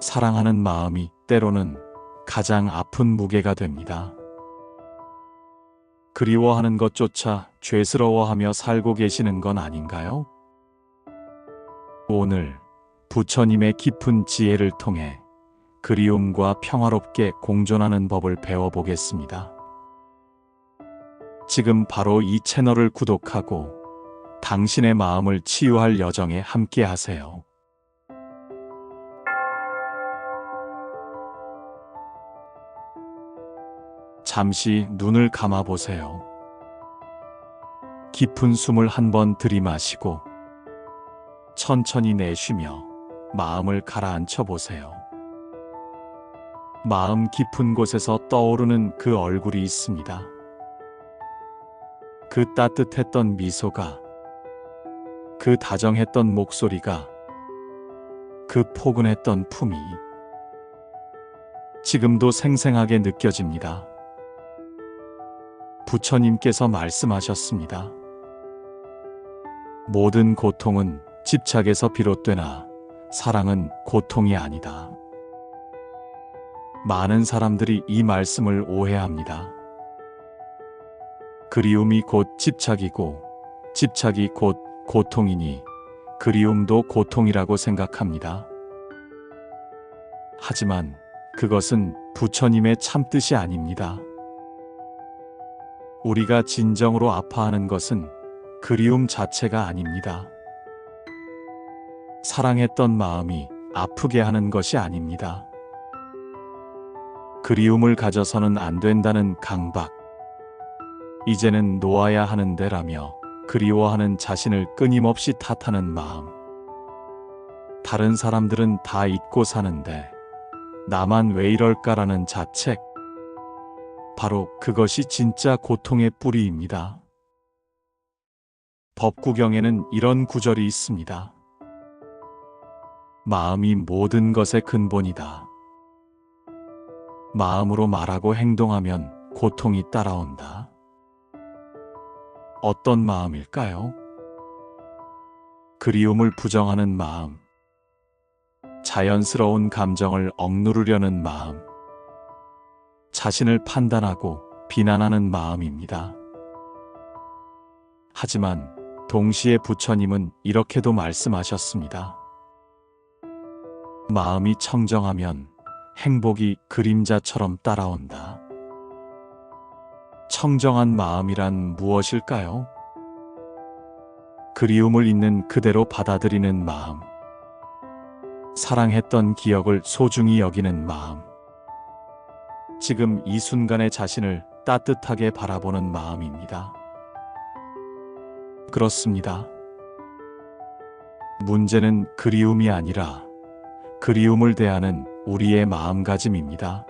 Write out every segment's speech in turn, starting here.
사랑하는 마음이 때로는 가장 아픈 무게가 됩니다. 그리워하는 것조차 죄스러워하며 살고 계시는 건 아닌가요? 오늘 부처님의 깊은 지혜를 통해 그리움과 평화롭게 공존하는 법을 배워보겠습니다. 지금 바로 이 채널을 구독하고 당신의 마음을 치유할 여정에 함께 하세요. 잠시 눈을 감아 보세요. 깊은 숨을 한번 들이마시고 천천히 내쉬며 마음을 가라앉혀 보세요. 마음 깊은 곳에서 떠오르는 그 얼굴이 있습니다. 그 따뜻했던 미소가, 그 다정했던 목소리가, 그 포근했던 품이 지금도 생생하게 느껴집니다. 부처님께서 말씀하셨습니다. 모든 고통은 집착에서 비롯되나 사랑은 고통이 아니다. 많은 사람들이 이 말씀을 오해합니다. 그리움이 곧 집착이고 집착이 곧 고통이니 그리움도 고통이라고 생각합니다. 하지만 그것은 부처님의 참뜻이 아닙니다. 우리가 진정으로 아파하는 것은 그리움 자체가 아닙니다. 사랑했던 마음이 아프게 하는 것이 아닙니다. 그리움을 가져서는 안 된다는 강박, 이제는 놓아야 하는데라며 그리워하는 자신을 끊임없이 탓하는 마음, 다른 사람들은 다 잊고 사는데 나만 왜 이럴까라는 자책, 바로 그것이 진짜 고통의 뿌리입니다. 법구경에는 이런 구절이 있습니다. 마음이 모든 것의 근본이다. 마음으로 말하고 행동하면 고통이 따라온다. 어떤 마음일까요? 그리움을 부정하는 마음, 자연스러운 감정을 억누르려는 마음, 자신을 판단하고 비난하는 마음입니다. 하지만 동시에 부처님은 이렇게도 말씀하셨습니다. 마음이 청정하면 행복이 그림자처럼 따라온다. 청정한 마음이란 무엇일까요? 그리움을 있는 그대로 받아들이는 마음, 사랑했던 기억을 소중히 여기는 마음, 지금 이 순간의 자신을 따뜻하게 바라보는 마음입니다. 그렇습니다. 문제는 그리움이 아니라 그리움을 대하는 우리의 마음가짐입니다.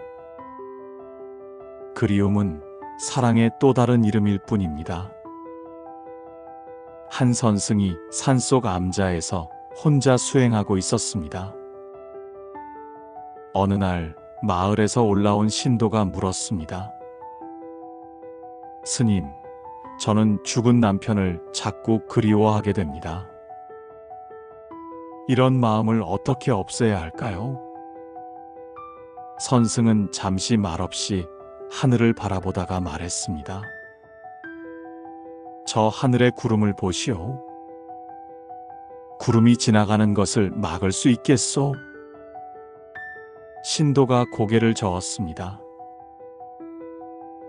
그리움은 사랑의 또 다른 이름일 뿐입니다. 한 선승이 산속 암자에서 혼자 수행하고 있었습니다. 어느 날 마을에서 올라온 신도가 물었습니다. 스님, 저는 죽은 남편을 자꾸 그리워하게 됩니다. 이런 마음을 어떻게 없애야 할까요? 선승은 잠시 말없이 하늘을 바라보다가 말했습니다. 저 하늘의 구름을 보시오. 구름이 지나가는 것을 막을 수 있겠소? 신도가 고개를 저었습니다.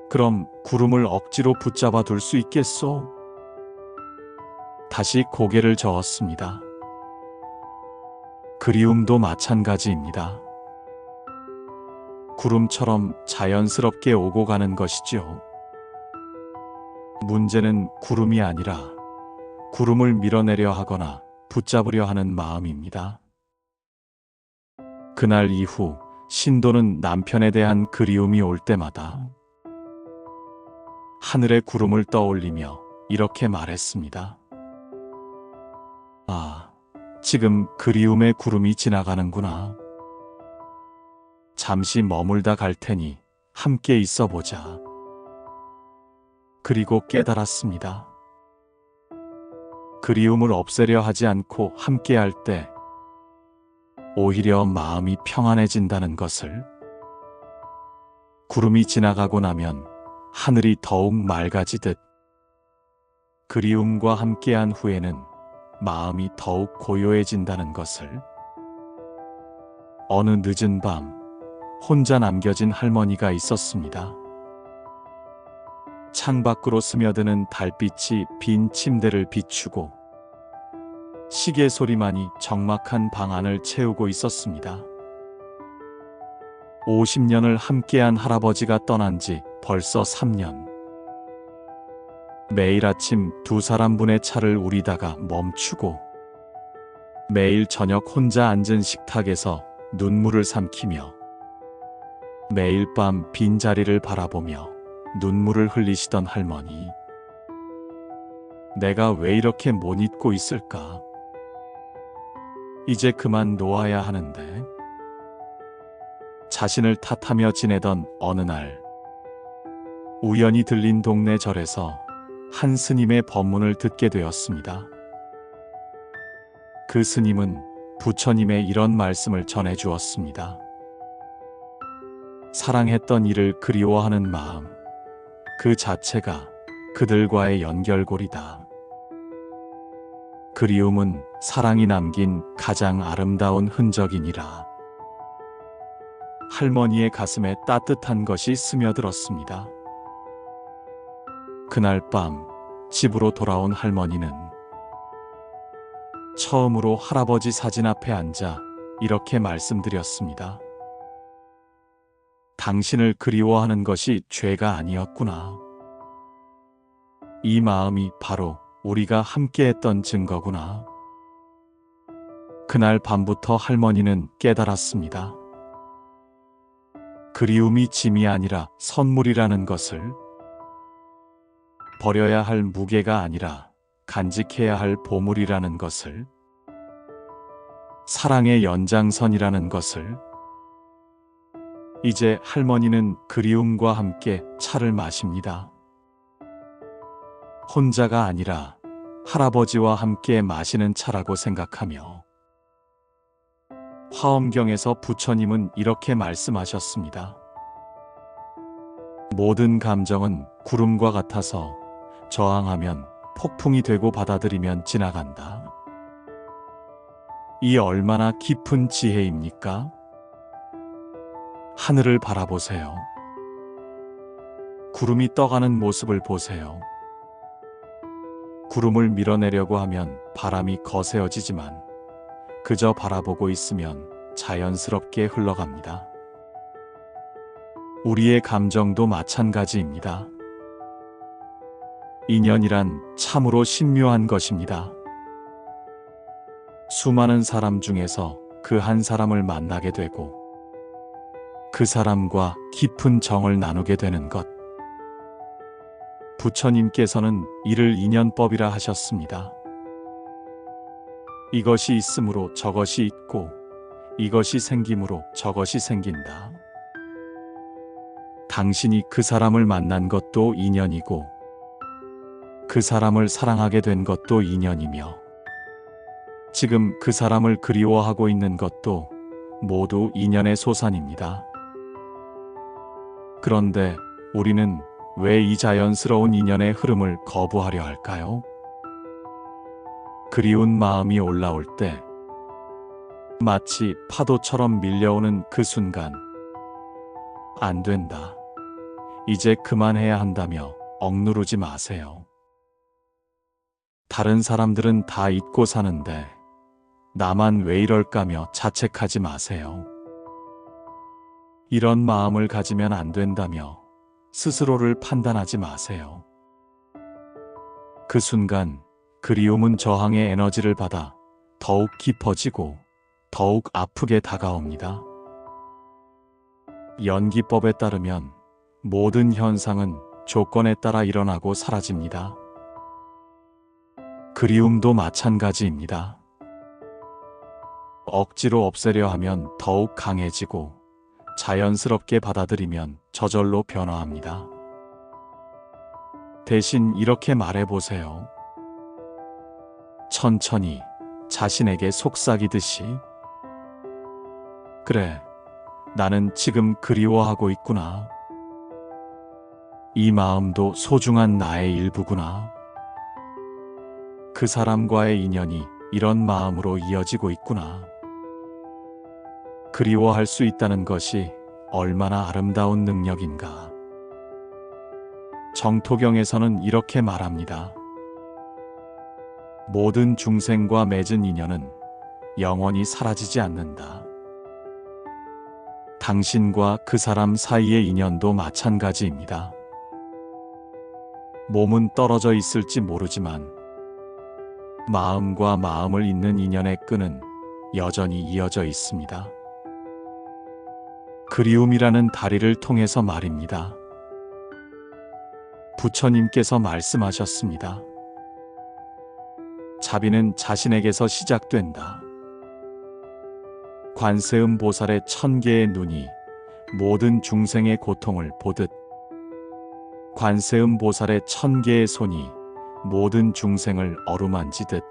그럼 구름을 억지로 붙잡아 둘 수 있겠소? 다시 고개를 저었습니다. 그리움도 마찬가지입니다. 구름처럼 자연스럽게 오고 가는 것이죠. 문제는 구름이 아니라 구름을 밀어내려 하거나 붙잡으려 하는 마음입니다. 그날 이후 신도는 남편에 대한 그리움이 올 때마다 하늘의 구름을 떠올리며 이렇게 말했습니다. 아, 지금 그리움의 구름이 지나가는구나. 잠시 머물다 갈 테니 함께 있어 보자. 그리고 깨달았습니다. 그리움을 없애려 하지 않고 함께 할 때 오히려 마음이 평안해진다는 것을. 구름이 지나가고 나면 하늘이 더욱 맑아지듯 그리움과 함께한 후에는 마음이 더욱 고요해진다는 것을. 어느 늦은 밤 혼자 남겨진 할머니가 있었습니다. 창밖으로 스며드는 달빛이 빈 침대를 비추고 시계 소리만이 적막한 방 안을 채우고 있었습니다. 50년을 함께한 할아버지가 떠난 지 벌써 3년. 매일 아침 2사람분의 차를 우리다가 멈추고 매일 저녁 혼자 앉은 식탁에서 눈물을 삼키며 매일 밤 빈자리를 바라보며 눈물을 흘리시던 할머니. 내가 왜 이렇게 못 잊고 있을까? 이제 그만 놓아야 하는데. 자신을 탓하며 지내던 어느 날 우연히 들린 동네 절에서 한 스님의 법문을 듣게 되었습니다. 그 스님은 부처님의 이런 말씀을 전해 주었습니다. 사랑했던 이를 그리워하는 마음, 그 자체가 그들과의 연결고리다. 그리움은 사랑이 남긴 가장 아름다운 흔적이니라. 할머니의 가슴에 따뜻한 것이 스며들었습니다. 그날 밤 집으로 돌아온 할머니는 처음으로 할아버지 사진 앞에 앉아 이렇게 말씀드렸습니다. 당신을 그리워하는 것이 죄가 아니었구나. 이 마음이 바로 우리가 함께했던 증거구나. 그날 밤부터 할머니는 깨달았습니다. 그리움이 짐이 아니라 선물이라는 것을. 버려야 할 무게가 아니라 간직해야 할 보물이라는 것을. 사랑의 연장선이라는 것을. 이제 할머니는 그리움과 함께 차를 마십니다. 혼자가 아니라 할아버지와 함께 마시는 차라고 생각하며. 화엄경에서 부처님은 이렇게 말씀하셨습니다. 모든 감정은 구름과 같아서 저항하면 폭풍이 되고 받아들이면 지나간다. 이 얼마나 깊은 지혜입니까? 하늘을 바라보세요. 구름이 떠가는 모습을 보세요. 구름을 밀어내려고 하면 바람이 거세어지지만 그저 바라보고 있으면 자연스럽게 흘러갑니다. 우리의 감정도 마찬가지입니다. 인연이란 참으로 신묘한 것입니다. 수많은 사람 중에서 그 한 사람을 만나게 되고 그 사람과 깊은 정을 나누게 되는 것. 부처님께서는 이를 인연법이라 하셨습니다. 이것이 있으므로 저것이 있고 이것이 생김으로 저것이 생긴다. 당신이 그 사람을 만난 것도 인연이고 그 사람을 사랑하게 된 것도 인연이며 지금 그 사람을 그리워하고 있는 것도 모두 인연의 소산입니다. 그런데 우리는 왜 이 자연스러운 인연의 흐름을 거부하려 할까요? 그리운 마음이 올라올 때 마치 파도처럼 밀려오는 그 순간 안 된다. 이제 그만해야 한다며 억누르지 마세요. 다른 사람들은 다 잊고 사는데 나만 왜 이럴까며 자책하지 마세요. 이런 마음을 가지면 안 된다며 스스로를 판단하지 마세요. 그 순간 그리움은 저항의 에너지를 받아 더욱 깊어지고 더욱 아프게 다가옵니다. 연기법에 따르면 모든 현상은 조건에 따라 일어나고 사라집니다. 그리움도 마찬가지입니다. 억지로 없애려 하면 더욱 강해지고 자연스럽게 받아들이면 저절로 변화합니다. 대신 이렇게 말해보세요. 천천히 자신에게 속삭이듯이 그래, 나는 지금 그리워하고 있구나. 이 마음도 소중한 나의 일부구나. 그 사람과의 인연이 이런 마음으로 이어지고 있구나. 그리워할 수 있다는 것이 얼마나 아름다운 능력인가. 정토경에서는 이렇게 말합니다. 모든 중생과 맺은 인연은 영원히 사라지지 않는다. 당신과 그 사람 사이의 인연도 마찬가지입니다. 몸은 떨어져 있을지 모르지만 마음과 마음을 잇는 인연의 끈은 여전히 이어져 있습니다. 그리움이라는 다리를 통해서 말입니다. 부처님께서 말씀하셨습니다. 자비는 자신에게서 시작된다. 관세음 보살의 1000개의 눈이 모든 중생의 고통을 보듯 관세음 보살의 1000개의 손이 모든 중생을 어루만지듯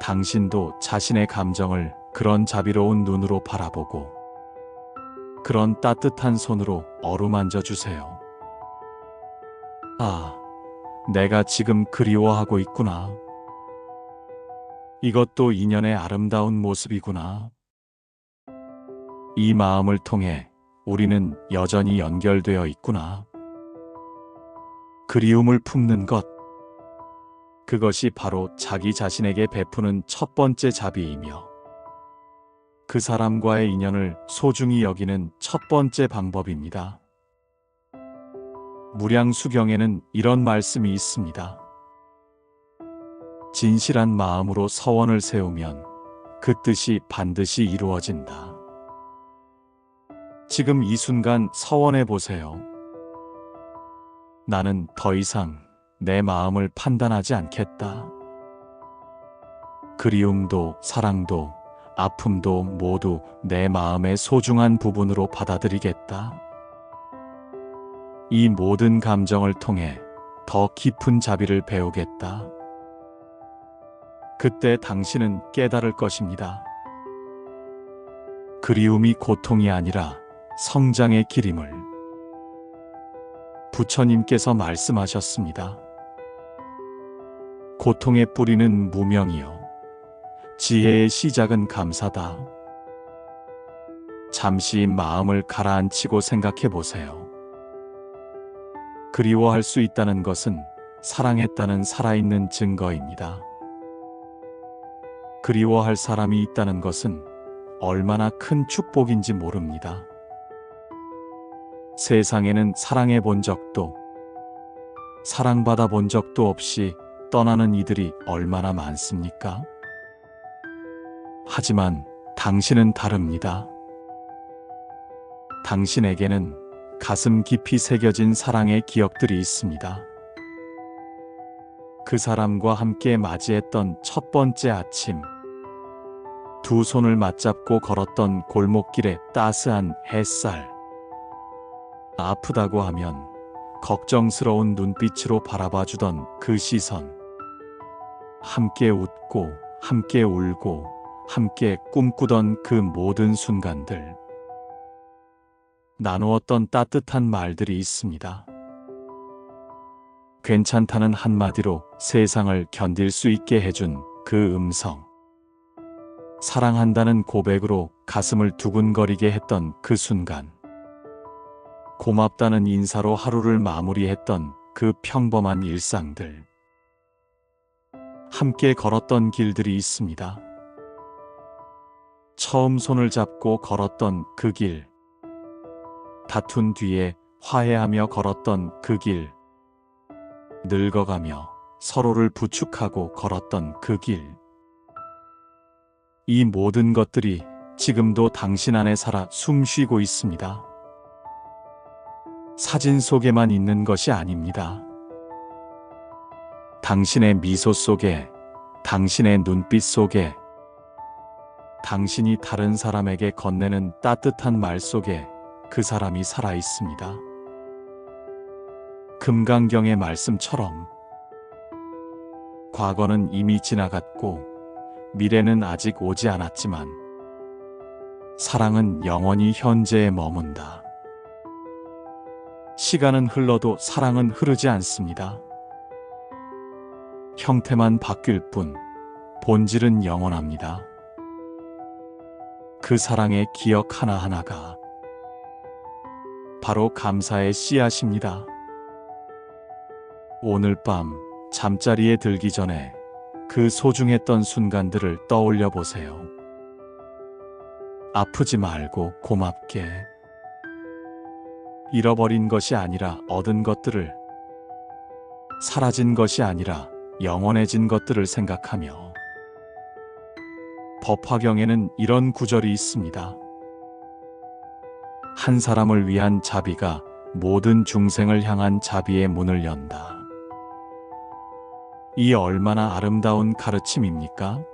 당신도 자신의 감정을 그런 자비로운 눈으로 바라보고 그런 따뜻한 손으로 어루만져 주세요. 아, 내가 지금 그리워하고 있구나. 이것도 인연의 아름다운 모습이구나. 이 마음을 통해 우리는 여전히 연결되어 있구나. 그리움을 품는 것, 그것이 바로 자기 자신에게 베푸는 첫 번째 자비이며 그 사람과의 인연을 소중히 여기는 첫 번째 방법입니다. 무량수경에는 이런 말씀이 있습니다. 진실한 마음으로 서원을 세우면 그 뜻이 반드시 이루어진다. 지금 이 순간 서원해 보세요. 나는 더 이상 내 마음을 판단하지 않겠다. 그리움도 사랑도 아픔도 모두 내 마음의 소중한 부분으로 받아들이겠다. 이 모든 감정을 통해 더 깊은 자비를 배우겠다. 그때 당신은 깨달을 것입니다. 그리움이 고통이 아니라 성장의 길임을. 부처님께서 말씀하셨습니다. 고통의 뿌리는 무명이요. 지혜의 시작은 감사다. 잠시 마음을 가라앉히고 생각해 보세요. 그리워할 수 있다는 것은 사랑했다는 살아있는 증거입니다. 그리워할 사람이 있다는 것은 얼마나 큰 축복인지 모릅니다. 세상에는 사랑해 본 적도, 사랑받아 본 적도 없이 떠나는 이들이 얼마나 많습니까? 하지만 당신은 다릅니다. 당신에게는 가슴 깊이 새겨진 사랑의 기억들이 있습니다. 그 사람과 함께 맞이했던 첫 번째 아침, 두 손을 맞잡고 걸었던 골목길의 따스한 햇살, 아프다고 하면 걱정스러운 눈빛으로 바라봐주던 그 시선, 함께 웃고 함께 울고 함께 꿈꾸던 그 모든 순간들, 나누었던 따뜻한 말들이 있습니다. 괜찮다는 한마디로 세상을 견딜 수 있게 해준 그 음성, 사랑한다는 고백으로 가슴을 두근거리게 했던 그 순간, 고맙다는 인사로 하루를 마무리했던 그 평범한 일상들, 함께 걸었던 길들이 있습니다. 처음 손을 잡고 걸었던 그 길, 다툰 뒤에 화해하며 걸었던 그 길, 늙어가며 서로를 부축하고 걸었던 그 길, 이 모든 것들이 지금도 당신 안에 살아 숨쉬고 있습니다. 사진 속에만 있는 것이 아닙니다. 당신의 미소 속에, 당신의 눈빛 속에, 당신이 다른 사람에게 건네는 따뜻한 말 속에 그 사람이 살아 있습니다. 금강경의 말씀처럼 과거는 이미 지나갔고 미래는 아직 오지 않았지만 사랑은 영원히 현재에 머문다. 시간은 흘러도 사랑은 흐르지 않습니다. 형태만 바뀔 뿐 본질은 영원합니다. 그 사랑의 기억 하나하나가 바로 감사의 씨앗입니다. 오늘 밤 잠자리에 들기 전에 그 소중했던 순간들을 떠올려 보세요. 아프지 말고 고맙게. 잃어버린 것이 아니라 얻은 것들을, 사라진 것이 아니라 영원해진 것들을 생각하며. 법화경에는 이런 구절이 있습니다. 한 사람을 위한 자비가 모든 중생을 향한 자비의 문을 연다. 이 얼마나 아름다운 가르침입니까?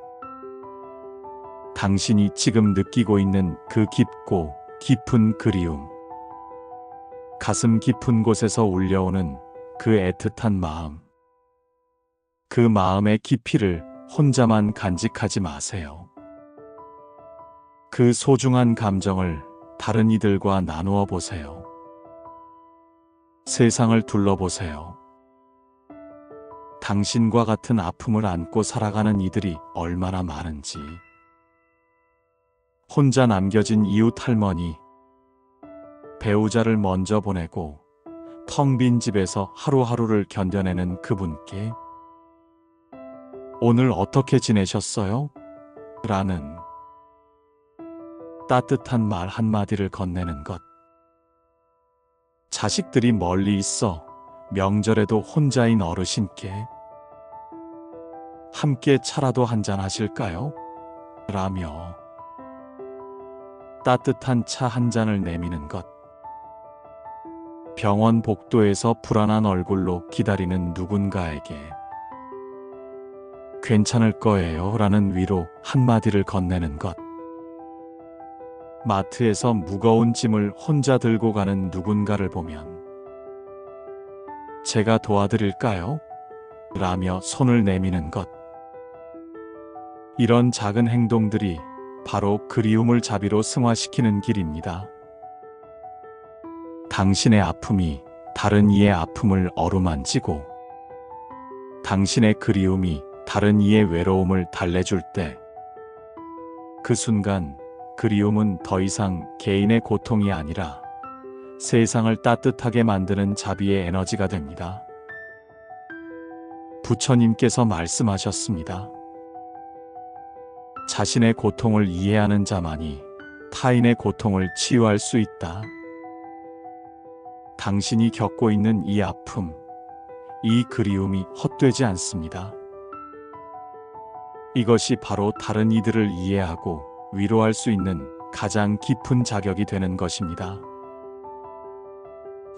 당신이 지금 느끼고 있는 그 깊고 깊은 그리움, 가슴 깊은 곳에서 울려오는 그 애틋한 마음, 그 마음의 깊이를 혼자만 간직하지 마세요. 그 소중한 감정을 다른 이들과 나누어 보세요. 세상을 둘러보세요. 당신과 같은 아픔을 안고 살아가는 이들이 얼마나 많은지. 혼자 남겨진 이웃 할머니, 배우자를 먼저 보내고 텅 빈 집에서 하루하루를 견뎌내는 그분께 오늘 어떻게 지내셨어요? 라는 따뜻한 말 한마디를 건네는 것. 자식들이 멀리 있어 명절에도 혼자인 어르신께 함께 차라도 한잔 하실까요? 라며 따뜻한 차 한 잔을 내미는 것. 병원 복도에서 불안한 얼굴로 기다리는 누군가에게 괜찮을 거예요 라는 위로 한마디를 건네는 것. 마트에서 무거운 짐을 혼자 들고 가는 누군가를 보면 제가 도와드릴까요? 라며 손을 내미는 것. 이런 작은 행동들이 바로 그리움을 자비로 승화시키는 길입니다. 당신의 아픔이 다른 이의 아픔을 어루만지고 당신의 그리움이 다른 이의 외로움을 달래줄 때 그 순간 그리움은 더 이상 개인의 고통이 아니라 세상을 따뜻하게 만드는 자비의 에너지가 됩니다. 부처님께서 말씀하셨습니다. 자신의 고통을 이해하는 자만이 타인의 고통을 치유할 수 있다. 당신이 겪고 있는 이 아픔, 이 그리움이 헛되지 않습니다. 이것이 바로 다른 이들을 이해하고 위로할 수 있는 가장 깊은 자격이 되는 것입니다.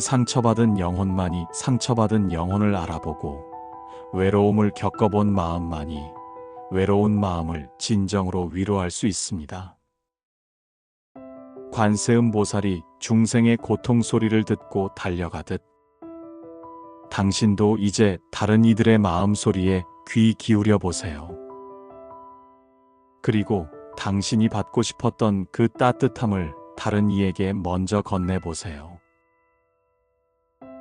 상처받은 영혼만이 상처받은 영혼을 알아보고 외로움을 겪어본 마음만이 외로운 마음을 진정으로 위로할 수 있습니다. 관세음 보살이 중생의 고통 소리를 듣고 달려가듯 당신도 이제 다른 이들의 마음 소리에 귀 기울여 보세요. 그리고 당신이 받고 싶었던 그 따뜻함을 다른 이에게 먼저 건네보세요.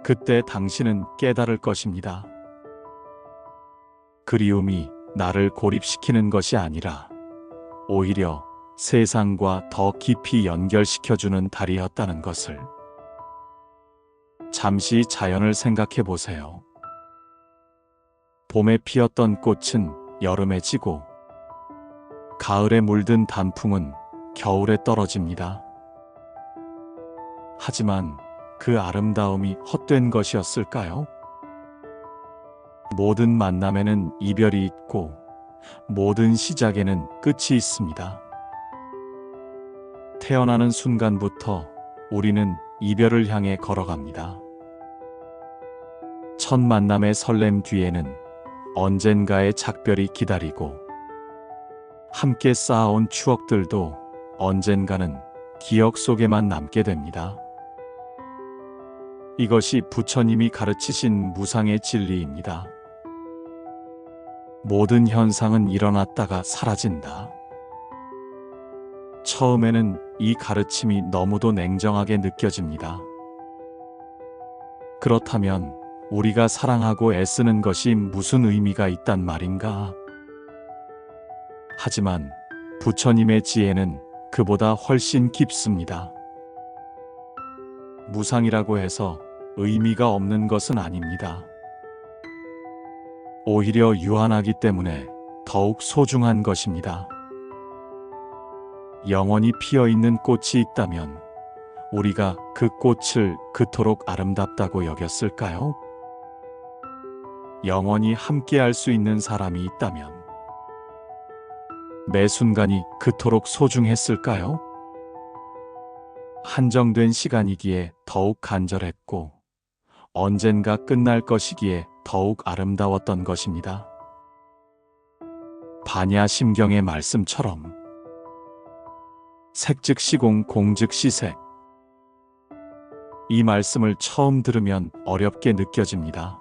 그때 당신은 깨달을 것입니다. 그리움이 나를 고립시키는 것이 아니라 오히려 세상과 더 깊이 연결시켜주는 다리였다는 것을. 잠시 자연을 생각해 보세요. 봄에 피었던 꽃은 여름에 지고 가을에 물든 단풍은 겨울에 떨어집니다. 하지만 그 아름다움이 헛된 것이었을까요? 모든 만남에는 이별이 있고 모든 시작에는 끝이 있습니다. 태어나는 순간부터 우리는 이별을 향해 걸어갑니다. 첫 만남의 설렘 뒤에는 언젠가의 작별이 기다리고 함께 쌓아온 추억들도 언젠가는 기억 속에만 남게 됩니다. 이것이 부처님이 가르치신 무상의 진리입니다. 모든 현상은 일어났다가 사라진다. 처음에는 이 가르침이 너무도 냉정하게 느껴집니다. 그렇다면 우리가 사랑하고 애쓰는 것이 무슨 의미가 있단 말인가? 하지만 부처님의 지혜는 그보다 훨씬 깊습니다. 무상이라고 해서 의미가 없는 것은 아닙니다. 오히려 유한하기 때문에 더욱 소중한 것입니다. 영원히 피어있는 꽃이 있다면 우리가 그 꽃을 그토록 아름답다고 여겼을까요? 영원히 함께할 수 있는 사람이 있다면 매 순간이 그토록 소중했을까요? 한정된 시간이기에 더욱 간절했고 언젠가 끝날 것이기에 더욱 아름다웠던 것입니다. 반야심경의 말씀처럼 색즉시공 공즉시색. 이 말씀을 처음 들으면 어렵게 느껴집니다.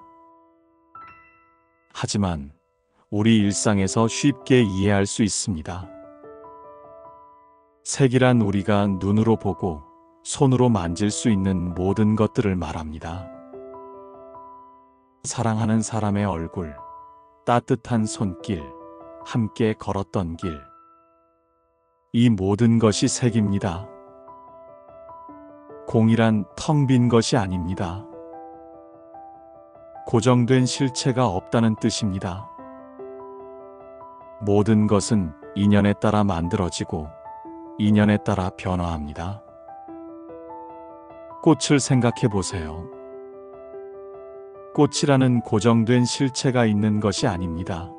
하지만 우리 일상에서 쉽게 이해할 수 있습니다. 색이란 우리가 눈으로 보고 손으로 만질 수 있는 모든 것들을 말합니다. 사랑하는 사람의 얼굴, 따뜻한 손길, 함께 걸었던 길. 이 모든 것이 색입니다. 공이란 텅 빈 것이 아닙니다. 고정된 실체가 없다는 뜻입니다. 모든 것은 인연에 따라 만들어지고 인연에 따라 변화합니다. 꽃을 생각해 보세요. 꽃이라는 고정된 실체가 있는 것이 아닙니다.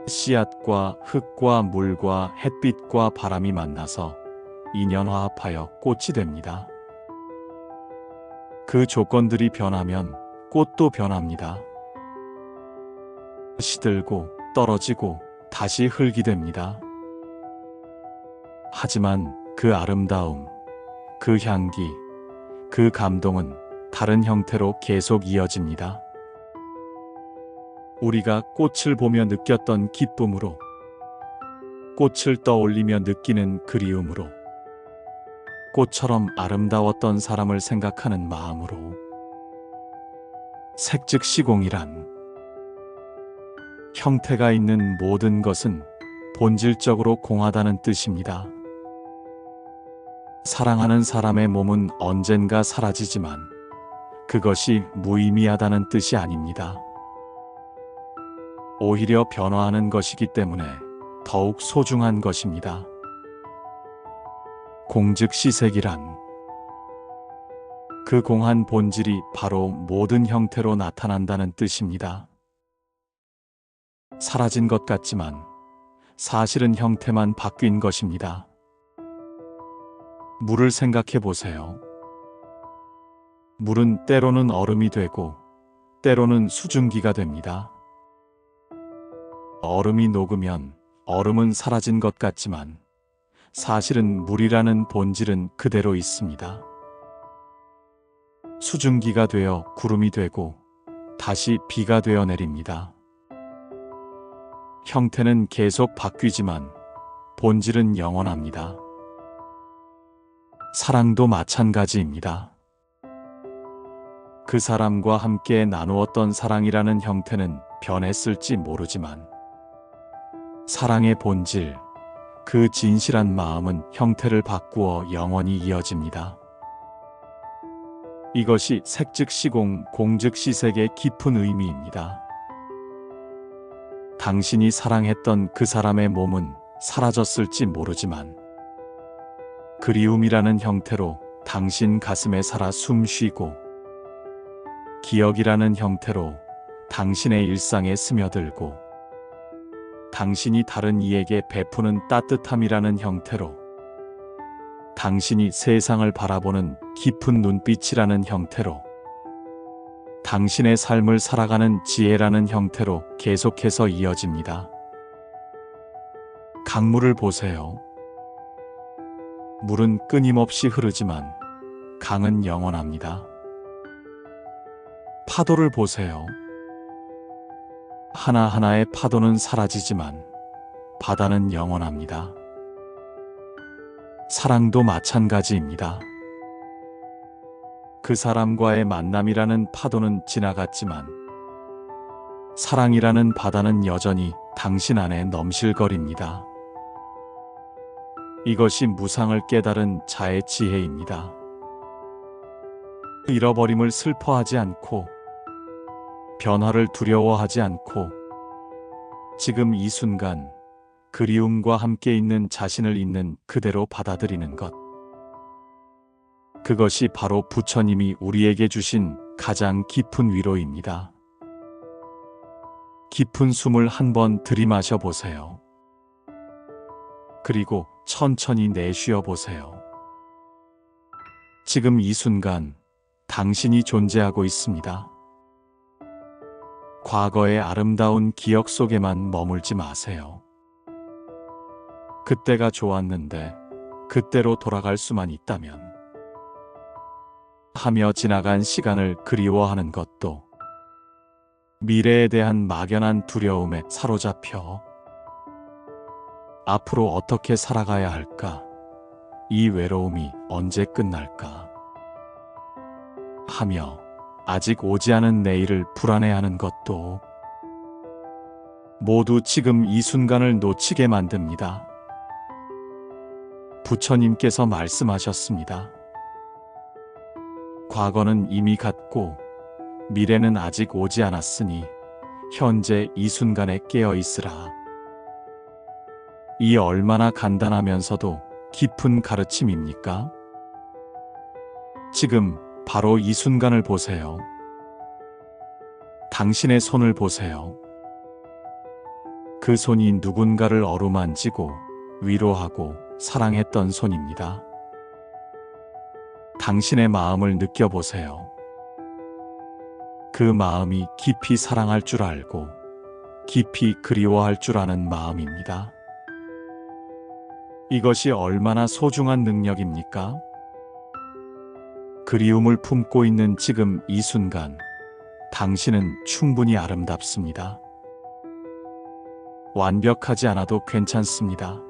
씨앗과 흙과 물과 햇빛과 바람이 만나서 인연화합하여 꽃이 됩니다. 그 조건들이 변하면 꽃도 변합니다. 시들고 떨어지고 다시 흙이 됩니다. 하지만 그 아름다움, 그 향기, 그 감동은 다른 형태로 계속 이어집니다. 우리가 꽃을 보며 느꼈던 기쁨으로, 꽃을 떠올리며 느끼는 그리움으로, 꽃처럼 아름다웠던 사람을 생각하는 마음으로. 색즉시공이란 형태가 있는 모든 것은 본질적으로 공하다는 뜻입니다. 사랑하는 사람의 몸은 언젠가 사라지지만 그것이 무의미하다는 뜻이 아닙니다. 오히려 변화하는 것이기 때문에 더욱 소중한 것입니다. 공즉시색이란 그 공한 본질이 바로 모든 형태로 나타난다는 뜻입니다. 사라진 것 같지만 사실은 형태만 바뀐 것입니다. 물을 생각해 보세요. 물은 때로는 얼음이 되고 때로는 수증기가 됩니다. 얼음이 녹으면 얼음은 사라진 것 같지만 사실은 물이라는 본질은 그대로 있습니다. 수증기가 되어 구름이 되고 다시 비가 되어 내립니다. 형태는 계속 바뀌지만 본질은 영원합니다. 사랑도 마찬가지입니다. 그 사람과 함께 나누었던 사랑이라는 형태는 변했을지 모르지만 사랑의 본질, 그 진실한 마음은 형태를 바꾸어 영원히 이어집니다. 이것이 색즉시공, 공즉시색의 깊은 의미입니다. 당신이 사랑했던 그 사람의 몸은 사라졌을지 모르지만 그리움이라는 형태로 당신 가슴에 살아 숨쉬고 기억이라는 형태로 당신의 일상에 스며들고 당신이 다른 이에게 베푸는 따뜻함이라는 형태로 당신이 세상을 바라보는 깊은 눈빛이라는 형태로 당신의 삶을 살아가는 지혜라는 형태로 계속해서 이어집니다. 강물을 보세요. 물은 끊임없이 흐르지만 강은 영원합니다. 파도를 보세요. 하나하나의 파도는 사라지지만 바다는 영원합니다. 사랑도 마찬가지입니다. 그 사람과의 만남이라는 파도는 지나갔지만 사랑이라는 바다는 여전히 당신 안에 넘실거립니다. 이것이 무상을 깨달은 자의 지혜입니다. 잃어버림을 슬퍼하지 않고 변화를 두려워하지 않고 지금 이 순간 그리움과 함께 있는 자신을 있는 그대로 받아들이는 것. 그것이 바로 부처님이 우리에게 주신 가장 깊은 위로입니다. 깊은 숨을 한번 들이마셔 보세요. 그리고 천천히 내쉬어 보세요. 지금 이 순간 당신이 존재하고 있습니다. 과거의 아름다운 기억 속에만 머물지 마세요. 그때가 좋았는데 그때로 돌아갈 수만 있다면 하며 지나간 시간을 그리워하는 것도 미래에 대한 막연한 두려움에 사로잡혀 앞으로 어떻게 살아가야 할까? 이 외로움이 언제 끝날까? 하며 아직 오지 않은 내일을 불안해하는 것도 모두 지금 이 순간을 놓치게 만듭니다. 부처님께서 말씀하셨습니다. 과거는 이미 갔고 미래는 아직 오지 않았으니 현재 이 순간에 깨어 있으라. 이 얼마나 간단하면서도 깊은 가르침입니까? 지금 바로 이 순간을 보세요. 당신의 손을 보세요. 그 손이 누군가를 어루만지고 위로하고 사랑했던 손입니다. 당신의 마음을 느껴보세요. 그 마음이 깊이 사랑할 줄 알고 깊이 그리워할 줄 아는 마음입니다. 이것이 얼마나 소중한 능력입니까? 그리움을 품고 있는 지금 이 순간, 당신은 충분히 아름답습니다. 완벽하지 않아도 괜찮습니다.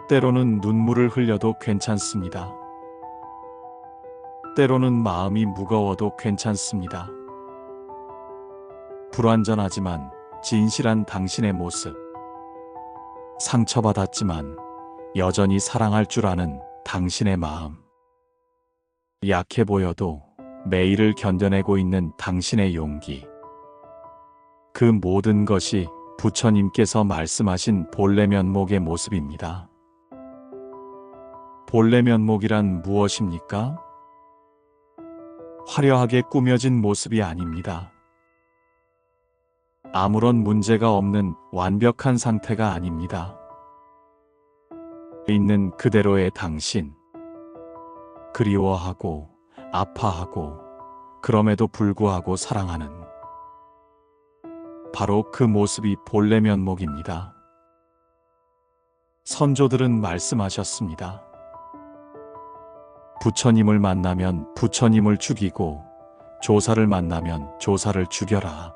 때로는 눈물을 흘려도 괜찮습니다. 때로는 마음이 무거워도 괜찮습니다. 불완전하지만 진실한 당신의 모습, 상처받았지만 여전히 사랑할 줄 아는 당신의 마음, 약해 보여도 매일을 견뎌내고 있는 당신의 용기, 그 모든 것이 부처님께서 말씀하신 본래 면목의 모습입니다. 본래 면목이란 무엇입니까? 화려하게 꾸며진 모습이 아닙니다. 아무런 문제가 없는 완벽한 상태가 아닙니다. 있는 그대로의 당신, 그리워하고 아파하고 그럼에도 불구하고 사랑하는 바로 그 모습이 본래 면목입니다. 선조들은 말씀하셨습니다. 부처님을 만나면 부처님을 죽이고 조사를 만나면 조사를 죽여라.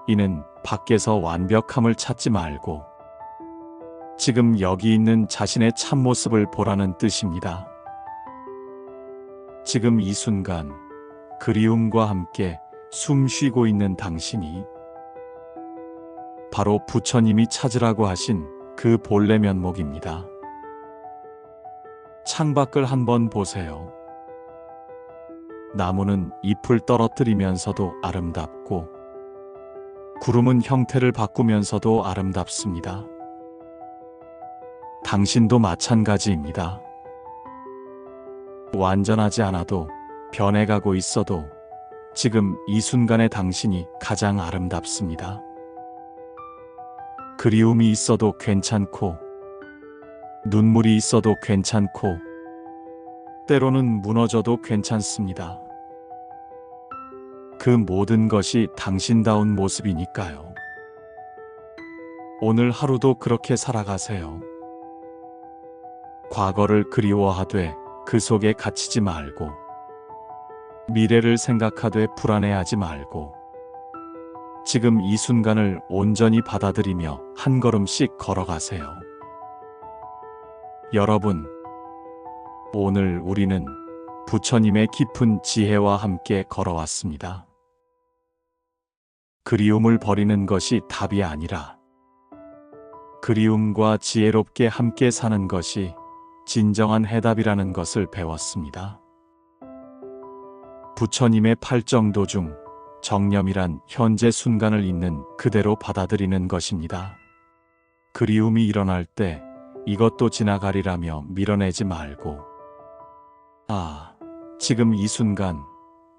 이는 밖에서 완벽함을 찾지 말고 지금 여기 있는 자신의 참모습을 보라는 뜻입니다. 지금 이 순간 그리움과 함께 숨 쉬고 있는 당신이 바로 부처님이 찾으라고 하신 그 본래 면목입니다. 창밖을 한번 보세요. 나무는 잎을 떨어뜨리면서도 아름답고 구름은 형태를 바꾸면서도 아름답습니다. 당신도 마찬가지입니다. 완전하지 않아도 변해가고 있어도 지금 이 순간의 당신이 가장 아름답습니다. 그리움이 있어도 괜찮고 눈물이 있어도 괜찮고 때로는 무너져도 괜찮습니다. 그 모든 것이 당신다운 모습이니까요. 오늘 하루도 그렇게 살아가세요. 과거를 그리워하되 그 속에 갇히지 말고 미래를 생각하되 불안해하지 말고 지금 이 순간을 온전히 받아들이며 한 걸음씩 걸어가세요. 여러분, 오늘 우리는 부처님의 깊은 지혜와 함께 걸어왔습니다. 그리움을 버리는 것이 답이 아니라 그리움과 지혜롭게 함께 사는 것이 진정한 해답이라는 것을 배웠습니다. 부처님의 팔정도 중 정념이란 현재 순간을 있는 그대로 받아들이는 것입니다. 그리움이 일어날 때 이것도 지나가리라며 밀어내지 말고, 아, 지금 이 순간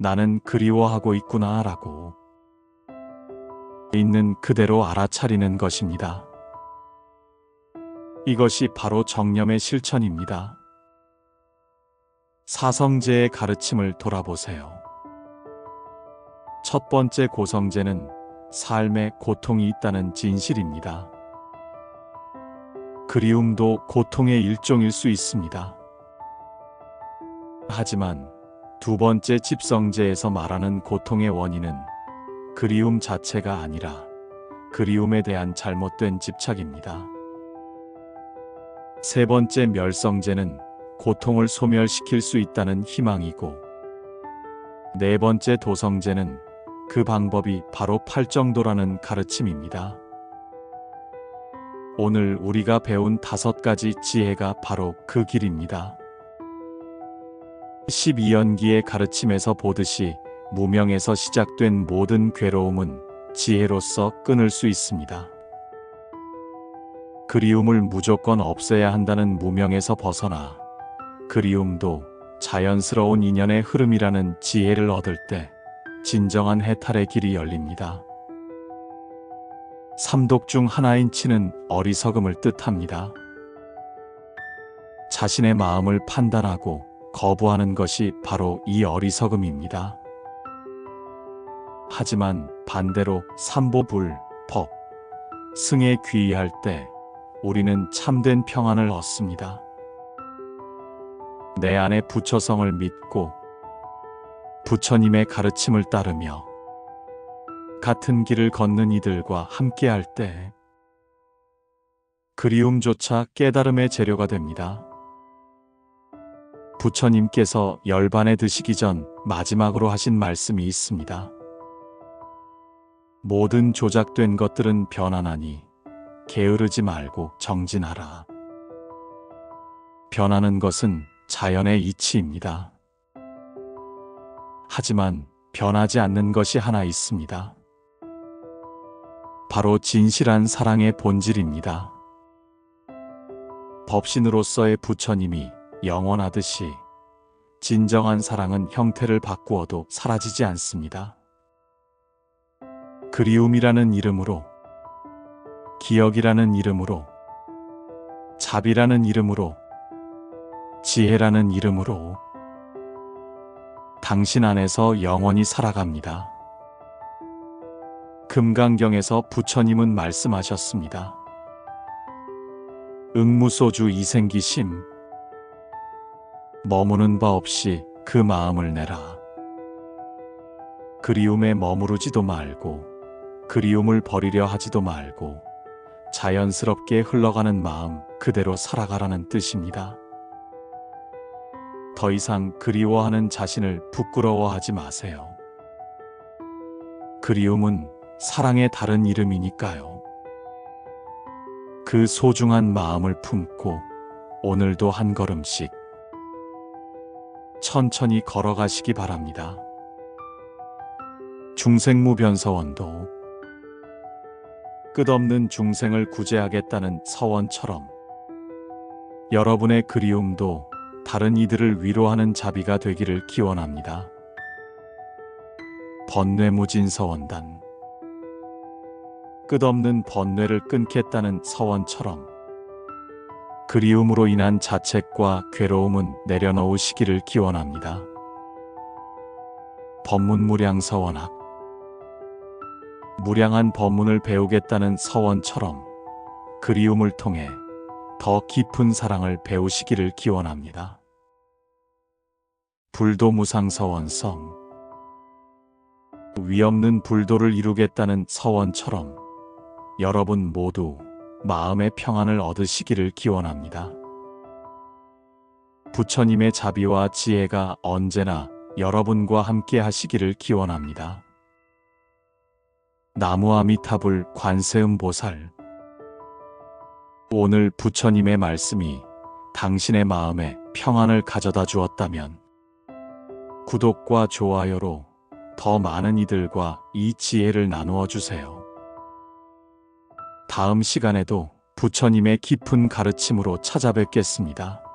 나는 그리워하고 있구나 라고 있는 그대로 알아차리는 것입니다. 이것이 바로 정념의 실천입니다. 사성제의 가르침을 돌아보세요. 첫 번째 고성제는 삶에 고통이 있다는 진실입니다. 그리움도 고통의 일종일 수 있습니다. 하지만 두 번째 집성제에서 말하는 고통의 원인은 그리움 자체가 아니라 그리움에 대한 잘못된 집착입니다. 세 번째 멸성제는 고통을 소멸시킬 수 있다는 희망이고, 네 번째 도성제는 그 방법이 바로 팔정도라는 가르침입니다. 오늘 우리가 배운 5가지 지혜가 바로 그 길입니다. 12연기의 가르침에서 보듯이 무명에서 시작된 모든 괴로움은 지혜로서 끊을 수 있습니다. 그리움을 무조건 없애야 한다는 무명에서 벗어나 그리움도 자연스러운 인연의 흐름이라는 지혜를 얻을 때 진정한 해탈의 길이 열립니다. 삼독 중 하나인 치는 어리석음을 뜻합니다. 자신의 마음을 판단하고 거부하는 것이 바로 이 어리석음입니다. 하지만 반대로 삼보불, 법, 승에 귀의할 때 우리는 참된 평안을 얻습니다. 내 안의 부처성을 믿고 부처님의 가르침을 따르며 같은 길을 걷는 이들과 함께할 때 그리움조차 깨달음의 재료가 됩니다. 부처님께서 열반에 드시기 전 마지막으로 하신 말씀이 있습니다. 모든 조작된 것들은 변하나니 게으르지 말고 정진하라. 변하는 것은 자연의 이치입니다. 하지만 변하지 않는 것이 하나 있습니다. 바로 진실한 사랑의 본질입니다. 법신으로서의 부처님이 영원하듯이 진정한 사랑은 형태를 바꾸어도 사라지지 않습니다. 그리움이라는 이름으로, 기억이라는 이름으로, 자비라는 이름으로, 지혜라는 이름으로 당신 안에서 영원히 살아갑니다. 금강경에서 부처님은 말씀하셨습니다. 응무소주 이생기심, 머무는 바 없이 그 마음을 내라. 그리움에 머무르지도 말고 그리움을 버리려 하지도 말고 자연스럽게 흘러가는 마음 그대로 살아가라는 뜻입니다. 더 이상 그리워하는 자신을 부끄러워하지 마세요. 그리움은 사랑의 다른 이름이니까요. 그 소중한 마음을 품고 오늘도 한 걸음씩 천천히 걸어가시기 바랍니다. 중생무변서원도 끝없는 중생을 구제하겠다는 서원처럼 여러분의 그리움도 다른 이들을 위로하는 자비가 되기를 기원합니다. 번뇌무진서원단, 끝없는 번뇌를 끊겠다는 서원처럼 그리움으로 인한 자책과 괴로움은 내려놓으시기를 기원합니다. 법문무량서원학, 무량한 법문을 배우겠다는 서원처럼 그리움을 통해 더 깊은 사랑을 배우시기를 기원합니다. 불도무상서원성, 위없는 불도를 이루겠다는 서원처럼 여러분 모두 마음의 평안을 얻으시기를 기원합니다. 부처님의 자비와 지혜가 언제나 여러분과 함께 하시기를 기원합니다. 나무아미타불 관세음보살. 오늘 부처님의 말씀이 당신의 마음에 평안을 가져다 주었다면 구독과 좋아요로 더 많은 이들과 이 지혜를 나누어 주세요. 다음 시간에도 부처님의 깊은 가르침으로 찾아뵙겠습니다.